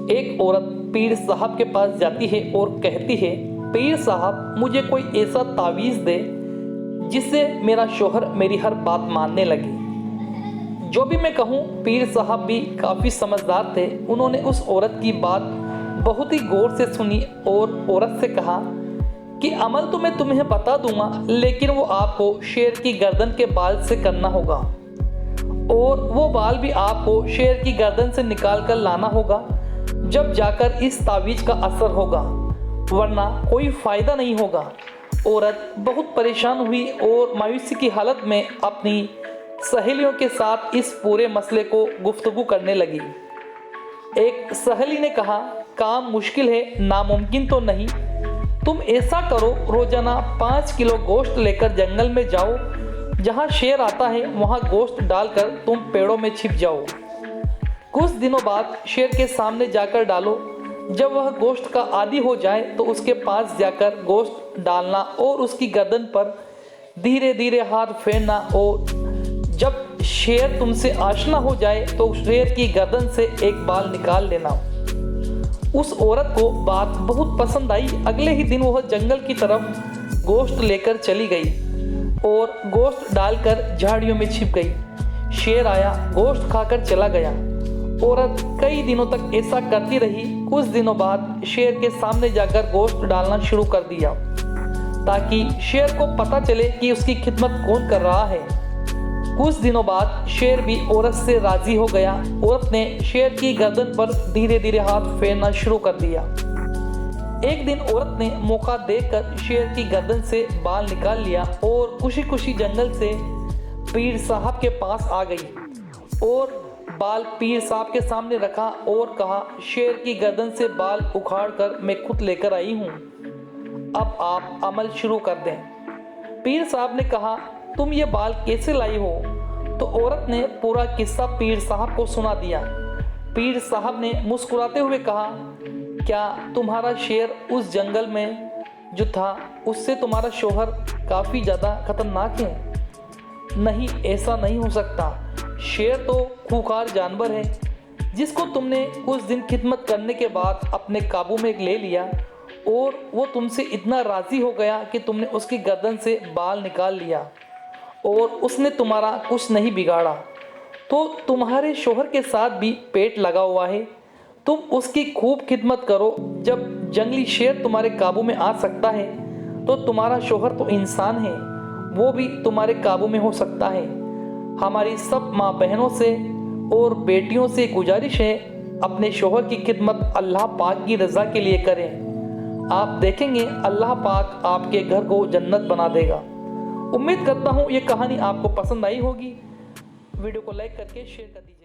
एक औरत पीर साहब के पास जाती है और कहती है, पीर साहब मुझे कोई ऐसा तावीज़ दे जिससे मेरा शोहर मेरी हर बात मानने लगे। जो भी मैं कहूँ, पीर साहब भी काफ़ी समझदार थे। उन्होंने उस औरत की बात बहुत ही गौर से सुनी और औरत से कहा कि अमल तो मैं तुम्हें बता दूंगा, लेकिन वो आपको शेर की गर्दन के बाल से करना होगा और वो बाल भी आपको शेर की गर्दन से निकाल कर लाना होगा, जब जाकर इस तावीज़ का असर होगा, वरना कोई फ़ायदा नहीं होगा। औरत बहुत परेशान हुई और मायूसी की हालत में अपनी सहेलियों के साथ इस पूरे मसले को गुफ्तगू करने लगी। एक सहेली ने कहा, काम मुश्किल है, नामुमकिन तो नहीं। तुम ऐसा करो, रोजाना 5 किलो गोश्त लेकर जंगल में जाओ, जहाँ शेर आता है वहाँ गोश्त डालकर तुम पेड़ों में छिप जाओ। कुछ दिनों बाद शेर के सामने जाकर डालो। जब वह गोश्त का आदी हो जाए तो उसके पास जाकर गोश्त डालना और उसकी गर्दन पर धीरे धीरे हाथ फेरना, और जब शेर तुमसे आशना हो जाए तो शेर की गर्दन से एक बाल निकाल लेना। उस औरत को बात बहुत पसंद आई। अगले ही दिन वह जंगल की तरफ गोश्त लेकर चली गई और गोश्त डालकर झाड़ियों में छिप गई। शेर आया, गोश्त खाकर चला गया। औरत कई दिनों तक ऐसा करती रही। कुछ दिनों बाद शेर के सामने जाकर गोश्त डालना शुरू कर दिया, ताकि शेर को पता चले कि उसकी खिदमत कौन कर रहा है। कुछ दिनों बाद शेर भी औरत से राजी हो गया। औरत ने शेर की गर्दन पर धीरे धीरे हाथ फेरना शुरू कर दिया। एक दिन औरत ने मौका देखकर शेर की गर्दन से बाल निकाल लिया और खुशी खुशी जंगल से पीर साहब के पास आ गई और बाल पीर साहब के सामने रखा और कहा, शेर की गर्दन से बाल उखाड़कर मैं खुद लेकर आई हूँ, अब आप अमल शुरू कर दें। पीर साहब ने कहा, तुम ये बाल कैसे लाई हो? तो औरत ने पूरा किस्सा पीर साहब को सुना दिया। पीर साहब ने मुस्कुराते हुए कहा, क्या तुम्हारा शेर उस जंगल में जो था उससे तुम्हारा शौहर काफ़ी ज़्यादा खतरनाक है? नहीं, ऐसा नहीं हो सकता। शेर तो खूंखार जानवर है जिसको तुमने कुछ दिन खिदमत करने के बाद अपने काबू में ले लिया और वो तुमसे इतना राज़ी हो गया कि तुमने उसकी गर्दन से बाल निकाल लिया और उसने तुम्हारा कुछ नहीं बिगाड़ा। तो तुम्हारे शौहर के साथ भी पेट लगा हुआ है, तुम उसकी खूब खिदमत करो। जब जंगली शेर तुम्हारे काबू में आ सकता है तो तुम्हारा शौहर तो इंसान है, वो भी तुम्हारे काबू में हो सकता है। हमारी सब माँ बहनों से और बेटियों से गुजारिश है, अपने शौहर की खिदमत अल्लाह पाक की रज़ा के लिए करें। आप देखेंगे अल्लाह पाक आपके घर को जन्नत बना देगा। उम्मीद करता हूँ ये कहानी आपको पसंद आई होगी। वीडियो को लाइक करके शेयर कर दीजिए।